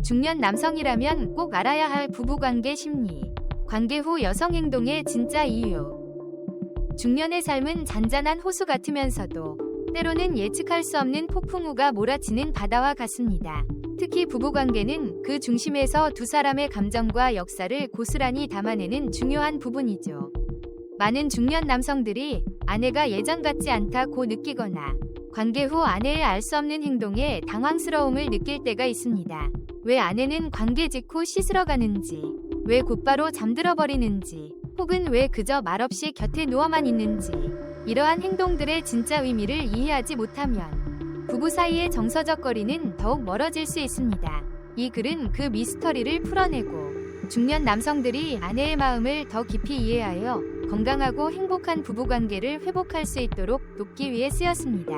중년 남성이라면 꼭 알아야 할 부부관계 심리. 관계 후 여성 행동의 진짜 이유. 중년의 삶은 잔잔한 호수 같으면서도 때로는 예측할 수 없는 폭풍우가 몰아치는 바다와 같습니다. 특히 부부관계는 그 중심에서 두 사람의 감정과 역사를 고스란히 담아내는 중요한 부분이죠. 많은 중년 남성들이 아내가 예전 같지 않다고 느끼거나 관계 후 아내의 알 수 없는 행동에 당황스러움을 느낄 때가 있습니다. 왜 아내는 관계 직후 씻으러 가는지, 왜 곧바로 잠들어 버리는지, 혹은 왜 그저 말없이 곁에 누워만 있는지, 이러한 행동들의 진짜 의미를 이해하지 못하면 부부 사이의 정서적 거리는 더욱 멀어질 수 있습니다. 이 글은 그 미스터리를 풀어내고 중년 남성들이 아내의 마음을 더 깊이 이해하여 건강하고 행복한 부부관계를 회복할 수 있도록 돕기 위해 쓰였습니다.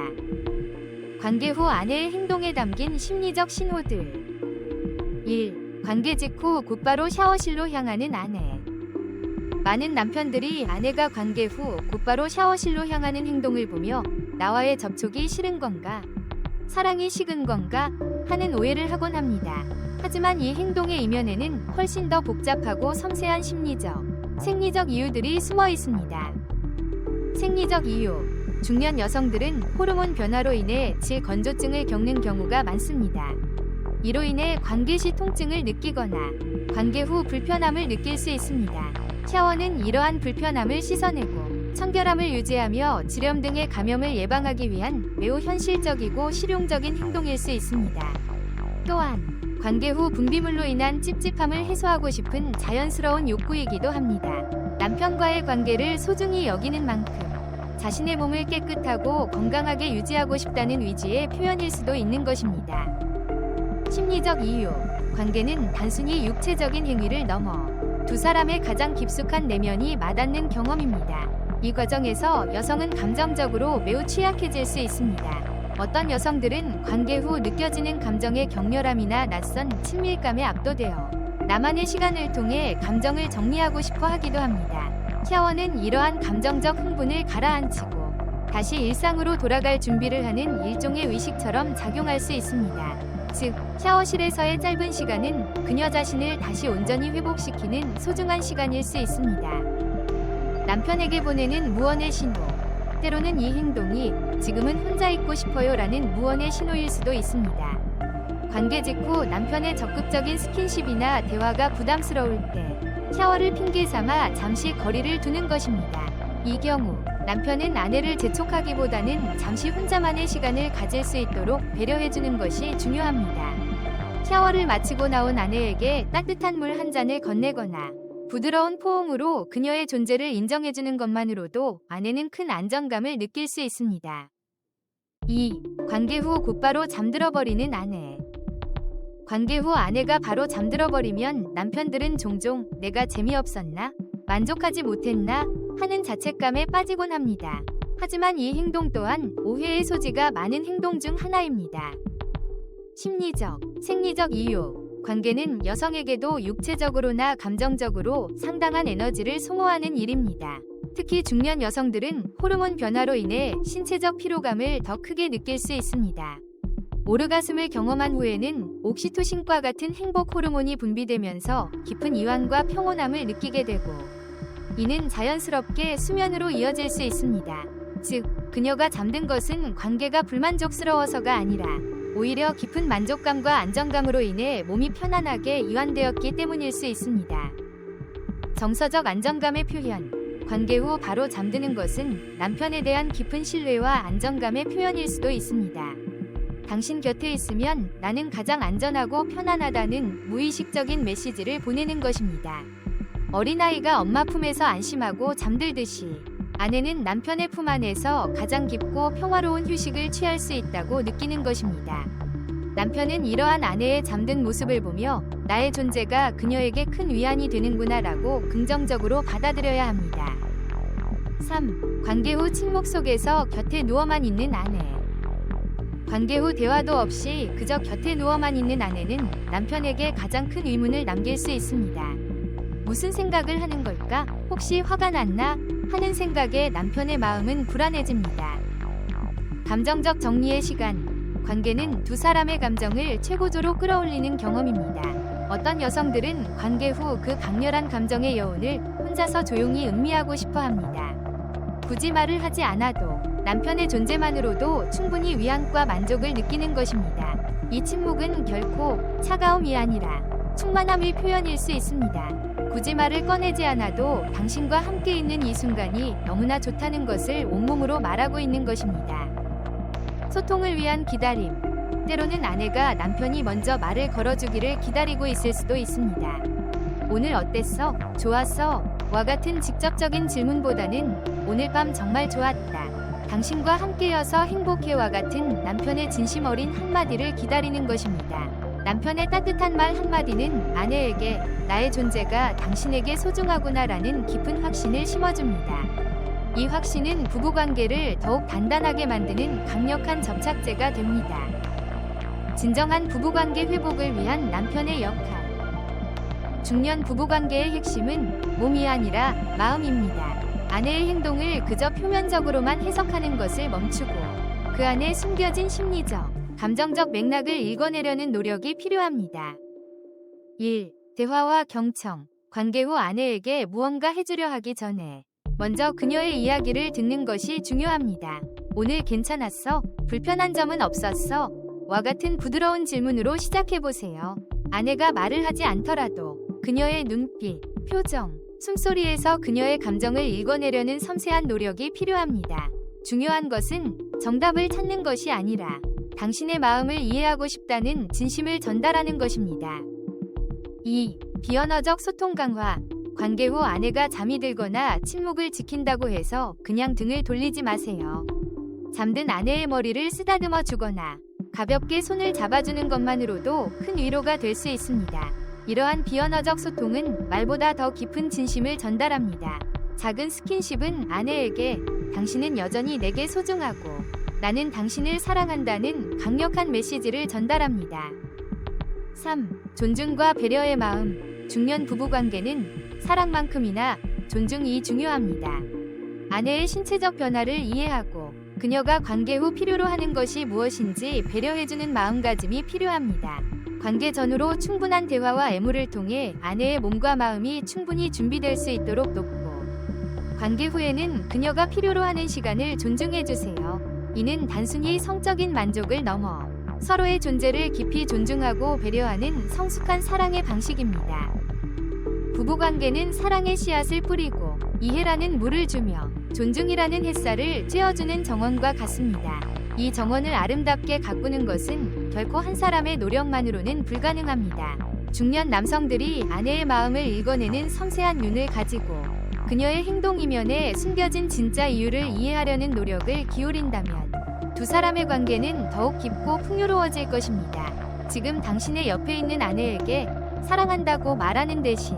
관계 후 아내의 행동에 담긴 심리적 신호들. 1. 관계 직후 곧바로 샤워실로 향하는 아내. 많은 남편들이 아내가 관계 후 곧바로 샤워실로 향하는 행동을 보며 나와의 접촉이 싫은 건가? 사랑이 식은 건가? 하는 오해를 하곤 합니다. 하지만 이 행동의 이면에는 훨씬 더 복잡하고 섬세한 심리적, 생리적 이유들이 숨어 있습니다. 생리적 이유. 중년 여성들은 호르몬 변화로 인해 질건조증을 겪는 경우가 많습니다. 이로 인해 관계 시 통증을 느끼거나 관계 후 불편함을 느낄 수 있습니다. 샤워는 이러한 불편함을 씻어내고 청결함을 유지하며 질염 등의 감염을 예방하기 위한 매우 현실적이고 실용적인 행동일 수 있습니다. 또한 관계 후 분비물로 인한 찝찝함을 해소하고 싶은 자연스러운 욕구이기도 합니다. 남편과의 관계를 소중히 여기는 만큼 자신의 몸을 깨끗하고 건강하게 유지하고 싶다는 의지의 표현일 수도 있는 것입니다. 심리적 이유. 관계는 단순히 육체적인 행위를 넘어 두 사람의 가장 깊숙한 내면이 맞닿는 경험입니다. 이 과정에서 여성은 감정적으로 매우 취약해질 수 있습니다. 어떤 여성들은 관계 후 느껴지는 감정의 격렬함이나 낯선 친밀감에 압도되어 나만의 시간을 통해 감정을 정리하고 싶어 하기도 합니다. 샤워는 이러한 감정적 흥분을 가라앉히고 다시 일상으로 돌아갈 준비를 하는 일종의 의식처럼 작용할 수 있습니다. 즉, 샤워실에서의 짧은 시간은 그녀 자신을 다시 온전히 회복시키는 소중한 시간일 수 있습니다. 남편에게 보내는 무언의 신호. 때로는 이 행동이 지금은 혼자 있고 싶어요 라는 무언의 신호일 수도 있습니다. 관계 직후 남편의 적극적인 스킨십이나 대화가 부담스러울 때 샤워를 핑계 삼아 잠시 거리를 두는 것입니다. 이 경우 남편은 아내를 재촉하기보다는 잠시 혼자만의 시간을 가질 수 있도록 배려해주는 것이 중요합니다. 샤워를 마치고 나온 아내에게 따뜻한 물 한 잔을 건네거나 부드러운 포옹으로 그녀의 존재를 인정해주는 것만으로도 아내는 큰 안정감을 느낄 수 있습니다. 2. 관계 후 곧바로 잠들어버리는 아내. 관계 후 아내가 바로 잠들어버리면 남편들은 종종 내가 재미없었나? 만족하지 못했나? 하는 자책감에 빠지곤 합니다. 하지만 이 행동 또한 오해의 소지가 많은 행동 중 하나입니다. 심리적, 생리적 이유. 관계는 여성에게도 육체적으로나 감정적으로 상당한 에너지를 소모하는 일입니다. 특히 중년 여성들은 호르몬 변화로 인해 신체적 피로감을 더 크게 느낄 수 있습니다. 오르가슴을 경험한 후에는 옥시토신과 같은 행복 호르몬이 분비되면서 깊은 이완과 평온함을 느끼게 되고 이는 자연스럽게 수면으로 이어질 수 있습니다. 즉, 그녀가 잠든 것은 관계가 불만족스러워서가 아니라 오히려 깊은 만족감과 안정감으로 인해 몸이 편안하게 이완되었기 때문일 수 있습니다. 정서적 안정감의 표현. 관계 후 바로 잠드는 것은 남편에 대한 깊은 신뢰와 안정감의 표현일 수도 있습니다. 당신 곁에 있으면 나는 가장 안전하고 편안하다는 무의식적인 메시지를 보내는 것입니다. 어린아이가 엄마 품에서 안심하고 잠들듯이 아내는 남편의 품 안에서 가장 깊고 평화로운 휴식을 취할 수 있다고 느끼는 것입니다. 남편은 이러한 아내의 잠든 모습을 보며 나의 존재가 그녀에게 큰 위안이 되는구나 라고 긍정적으로 받아들여야 합니다. 3. 관계 후 침묵 속에서 곁에 누워만 있는 아내. 관계 후 대화도 없이 그저 곁에 누워만 있는 아내는 남편에게 가장 큰 의문을 남길 수 있습니다. 무슨 생각을 하는 걸까? 혹시 화가 났나? 하는 생각에 남편의 마음은 불안해집니다. 감정적 정리의 시간. 관계는 두 사람의 감정을 최고조로 끌어올리는 경험입니다. 어떤 여성들은 관계 후 그 강렬한 감정의 여운을 혼자서 조용히 음미하고 싶어 합니다. 굳이 말을 하지 않아도 남편의 존재만으로도 충분히 위안과 만족을 느끼는 것입니다. 이 침묵은 결코 차가움이 아니라 충만함의 표현일 수 있습니다. 굳이 말을 꺼내지 않아도 당신과 함께 있는 이 순간이 너무나 좋다는 것을 온몸으로 말하고 있는 것입니다. 소통을 위한 기다림. 때로는 아내가 남편이 먼저 말을 걸어주기를 기다리고 있을 수도 있습니다. 오늘 어땠어? 좋았어? 와 같은 직접적인 질문보다는 오늘 밤 정말 좋았다. 당신과 함께여서 행복해와 같은 남편의 진심 어린 한마디를 기다리는 것입니다. 남편의 따뜻한 말 한마디는 아내에게 나의 존재가 당신에게 소중하구나라는 깊은 확신을 심어줍니다. 이 확신은 부부관계를 더욱 단단하게 만드는 강력한 접착제가 됩니다. 진정한 부부관계 회복을 위한 남편의 역할. 중년 부부관계의 핵심은 몸이 아니라 마음입니다. 아내의 행동을 그저 표면적으로만 해석하는 것을 멈추고 그 안에 숨겨진 심리적, 감정적 맥락을 읽어내려는 노력이 필요합니다. 1. 대화와 경청. 관계 후 아내에게 무언가 해주려 하기 전에 먼저 그녀의 이야기를 듣는 것이 중요합니다. 오늘 괜찮았어? 불편한 점은 없었어? 와 같은 부드러운 질문으로 시작해보세요. 아내가 말을 하지 않더라도 그녀의 눈빛, 표정, 숨소리에서 그녀의 감정을 읽어내려는 섬세한 노력이 필요합니다. 중요한 것은 정답을 찾는 것이 아니라 당신의 마음을 이해하고 싶다는 진심을 전달하는 것입니다. 2. 비언어적 소통 강화. 관계 후 아내가 잠이 들거나 침묵을 지킨다고 해서 그냥 등을 돌리지 마세요. 잠든 아내의 머리를 쓰다듬어 주거나 가볍게 손을 잡아주는 것만으로도 큰 위로가 될 수 있습니다. 이러한 비언어적 소통은 말보다 더 깊은 진심을 전달합니다. 작은 스킨십은 아내에게 당신은 여전히 내게 소중하고 나는 당신을 사랑한다는 강력한 메시지를 전달합니다. 3. 존중과 배려의 마음. 중년 부부관계는 사랑만큼이나 존중이 중요합니다. 아내의 신체적 변화를 이해하고 그녀가 관계 후 필요로 하는 것이 무엇인지 배려해주는 마음가짐이 필요합니다. 관계 전후로 충분한 대화와 애무를 통해 아내의 몸과 마음이 충분히 준비될 수 있도록 돕고 관계 후에는 그녀가 필요로 하는 시간을 존중해주세요. 이는 단순히 성적인 만족을 넘어 서로의 존재를 깊이 존중하고 배려하는 성숙한 사랑의 방식입니다. 부부관계는 사랑의 씨앗을 뿌리고 이해라는 물을 주며 존중이라는 햇살을 쬐어주는 정원과 같습니다. 이 정원을 아름답게 가꾸는 것은 결코 한 사람의 노력만으로는 불가능합니다. 중년 남성들이 아내의 마음을 읽어내는 섬세한 눈을 가지고 그녀의 행동 이면에 숨겨진 진짜 이유를 이해하려는 노력을 기울인다면 두 사람의 관계는 더욱 깊고 풍요로워질 것입니다. 지금 당신의 옆에 있는 아내에게 사랑한다고 말하는 대신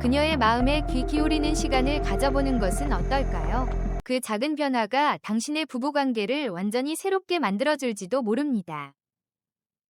그녀의 마음에 귀 기울이는 시간을 가져보는 것은 어떨까요? 그 작은 변화가 당신의 부부관계를 완전히 새롭게 만들어줄지도 모릅니다.